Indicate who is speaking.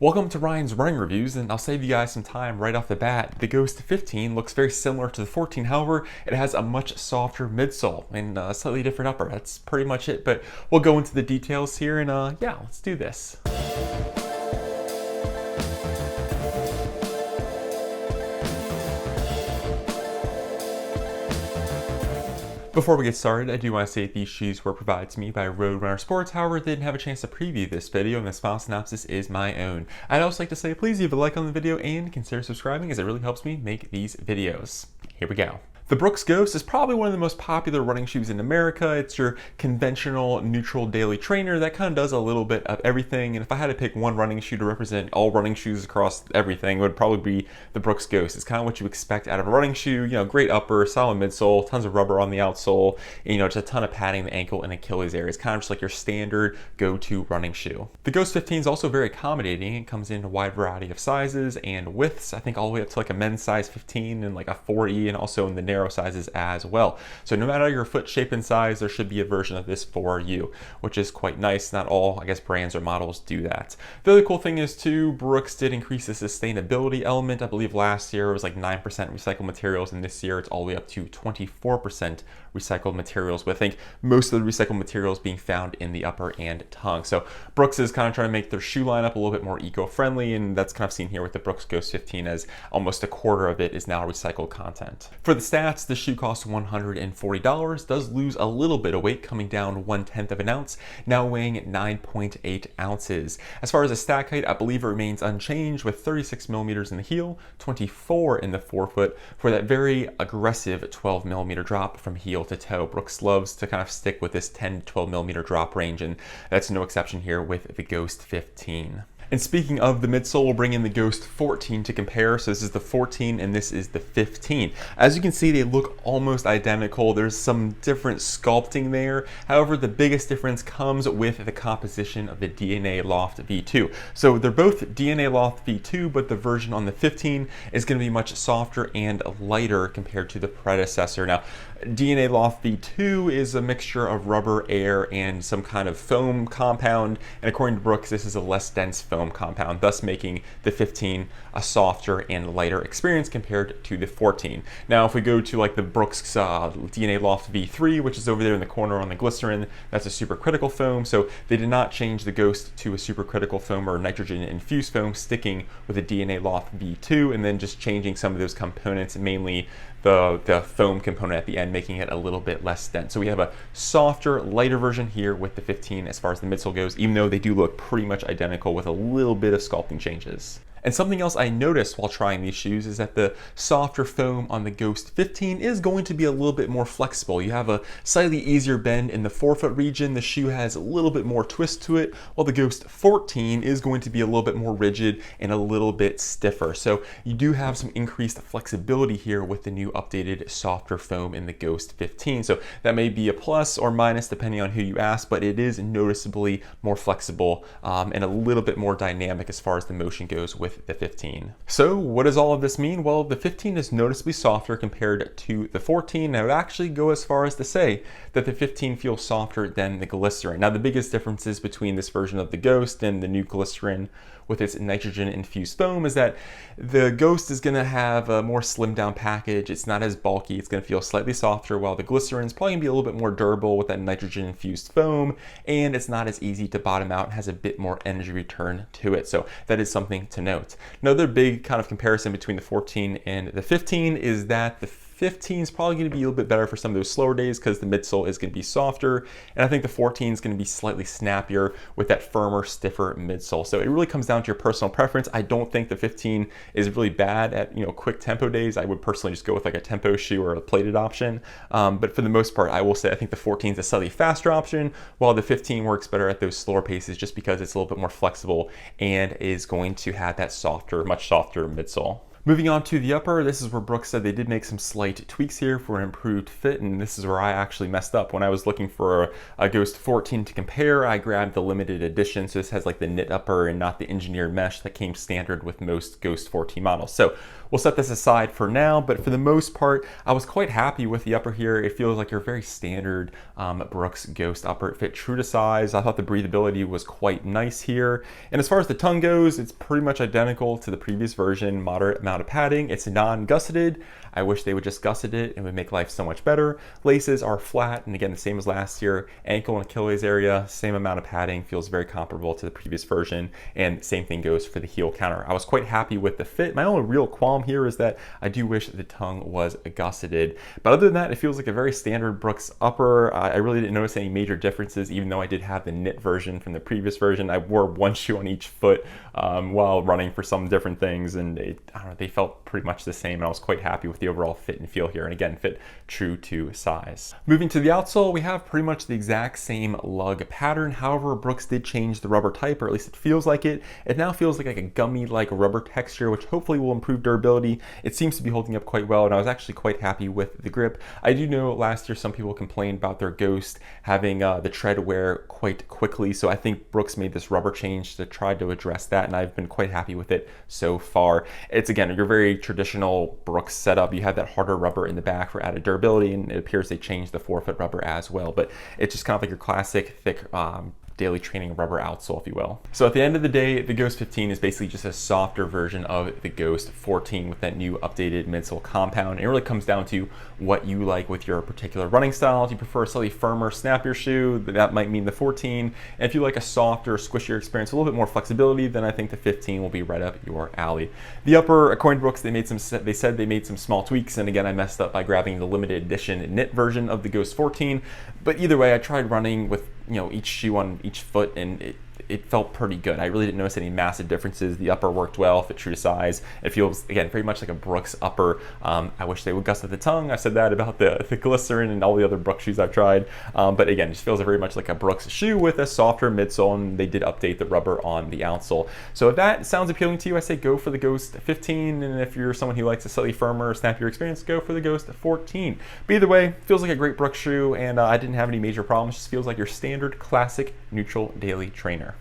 Speaker 1: Welcome to Ryan's running reviews, and I'll save you guys some time right off the bat. The Ghost 15 looks very similar to the 14, however, it has a much softer midsole and a slightly different upper. That's pretty much it, but we'll go into the details here and yeah, let's do this. Before we get started, I do want to say that these shoes were provided to me by Roadrunner Sports. However, they didn't have a chance to preview this video, and the file synopsis is my own. I'd also like to say please leave a like on the video and consider subscribing, as it really helps me make these videos. Here we go. The Brooks Ghost is probably one of the most popular running shoes in America. It's your conventional neutral daily trainer that kind of does a little bit of everything. And if I had to pick one running shoe to represent all running shoes across everything, it would probably be the Brooks Ghost. It's kind of what you expect out of a running shoe. You know, great upper, solid midsole, tons of rubber on the outsole, and, just a ton of padding in the ankle and Achilles area. It's kind of just like your standard go-to running shoe. The Ghost 15 is also very accommodating. It comes in a wide variety of sizes and widths. I think all the way up to like a men's size 15 and like a 4E, and also in the narrow sizes as well. So no matter your foot shape and size, there should be a version of this for you, which is quite nice. Not all, I guess, brands or models do that. The other cool thing is too, Brooks did increase the sustainability element. I believe last year it was like 9% recycled materials, and this year it's all the way up to 24% recycled materials, with I think most of the recycled materials being found in the upper and tongue. So Brooks is kind of trying to make their shoe lineup a little bit more eco-friendly, and that's kind of seen here with the Brooks Ghost 15, as almost a quarter of it is now recycled content. For the stats, the shoe costs $140, does lose a little bit of weight, coming down 1/10 of an ounce, now weighing 9.8 ounces. As far as the stack height, I believe it remains unchanged, with 36 millimeters in the heel, 24 in the forefoot, for that very aggressive 12 millimeter drop from heel to toe. Brooks loves to kind of stick with this 10 to 12 millimeter drop range, and that's no exception here with the Ghost 15. And speaking of the midsole, we'll bring in the Ghost 14 to compare. So this is the 14 and this is the 15. As you can see, they look almost identical. There's some different sculpting there. However, the biggest difference comes with the composition of the DNA Loft V2. So they're both DNA Loft V2, but the version on the 15 is going to be much softer and lighter compared to the predecessor. Now, DNA Loft V2 is a mixture of rubber, air, and some kind of foam compound. And according to Brooks, this is a less dense foam compound, thus making the 15 a softer and lighter experience compared to the 14. Now, if we go to like the Brooks DNA Loft V3, which is over there in the corner on the glycerin, that's a supercritical foam. So they did not change the Ghost to a supercritical foam or nitrogen infused foam, sticking with the DNA Loft V2, and then just changing some of those components, mainly the foam component at the end, making it a little bit less dense. So we have a softer, lighter version here with the 15 as far as the midsole goes, even though they do look pretty much identical with a little bit of sculpting changes. And something else I noticed while trying these shoes is that the softer foam on the Ghost 15 is going to be a little bit more flexible. You have a slightly easier bend in the forefoot region. The shoe has a little bit more twist to it, while the Ghost 14 is going to be a little bit more rigid and a little bit stiffer. So you do have some increased flexibility here with the new updated softer foam in the Ghost 15. So that may be a plus or minus depending on who you ask, but it is noticeably more flexible and a little bit more dynamic as far as the motion goes with the 15. So what does all of this mean? Well, the 15 is noticeably softer compared to the 14. I would actually go as far as to say that the 15 feels softer than the glycerin. Now, the biggest differences between this version of the Ghost and the new glycerin with its nitrogen infused foam is that the Ghost is going to have a more slimmed down package. It's not as bulky. It's going to feel slightly softer, while the glycerin is probably going to be a little bit more durable with that nitrogen infused foam, and it's not as easy to bottom out and has a bit more energy return to it. So that is something to note. Another big kind of comparison between the 14 and the 15 is that the 15 is probably going to be a little bit better for some of those slower days because the midsole is going to be softer, and I think the 14 is going to be slightly snappier with that firmer, stiffer midsole. So it really comes down to your personal preference. I don't think the 15 is really bad at quick tempo days. I would personally just go with like a tempo shoe or a plated option. But for the most part, I will say I think the 14 is a slightly faster option, while the 15 works better at those slower paces just because it's a little bit more flexible and is going to have that softer, much softer midsole. Moving on to the upper, this is where Brooks said they did make some slight tweaks here for an improved fit, and this is where I actually messed up. When I was looking for a Ghost 14 to compare, I grabbed the limited edition, so this has like the knit upper and not the engineered mesh that came standard with most Ghost 14 models. So we'll set this aside for now, but for the most part, I was quite happy with the upper here. It feels like your very standard Brooks Ghost upper. It fit true to size. I thought the breathability was quite nice here. And as far as the tongue goes, it's pretty much identical to the previous version, moderate amount of padding. It's non-gusseted. I wish they would just gusset it. It would make life so much better. Laces are flat, and again, the same as last year. Ankle and Achilles area, same amount of padding, feels very comparable to the previous version, and same thing goes for the heel counter. I was quite happy with the fit. My only real qualm here is that I do wish the tongue was gusseted, but other than that, it feels like a very standard Brooks upper. I really didn't notice any major differences, even though I did have the knit version from the previous version. I wore one shoe on each foot while running for some different things, and I don't know, they felt pretty much the same, and I was quite happy with the overall fit and feel here, and again, fit true to size. Moving to the outsole, we have pretty much the exact same lug pattern. However, Brooks did change the rubber type, or at least it feels like it. It now feels like a gummy-like rubber texture, which hopefully will improve durability. It seems to be holding up quite well, and I was actually quite happy with the grip. I do know last year some people complained about their Ghost having the tread wear quite quickly, so I think Brooks made this rubber change to try to address that, and I've been quite happy with it so far. It's, again, your very traditional Brooks setup. You have that harder rubber in the back for added durability, and it appears they changed the forefoot rubber as well, but it's just kind of like your classic thick daily training rubber outsole, if you will. So at the end of the day, the Ghost 15 is basically just a softer version of the Ghost 14 with that new updated midsole compound. It really comes down to what you like with your particular running style. If you prefer a slightly firmer, snappier shoe, that might mean the 14. And if you like a softer, squishier experience, a little bit more flexibility, then I think the 15 will be right up your alley. The upper, according to Brooks, they said they made some small tweaks, and again, I messed up by grabbing the limited edition knit version of the Ghost 14. But either way, I tried running with each shoe on each foot, and it felt pretty good. I really didn't notice any massive differences. The upper worked well, fit true to size. It feels, again, very much like a Brooks upper. I wish they would gusset the tongue. I said that about the glycerin and all the other Brooks shoes I've tried. But again, it just feels very much like a Brooks shoe with a softer midsole, and they did update the rubber on the outsole. So if that sounds appealing to you, I say go for the Ghost 15. And if you're someone who likes a slightly firmer, snappier experience, go for the Ghost 14. But either way, feels like a great Brooks shoe, and I didn't have any major problems. It just feels like your standard classic neutral daily trainer.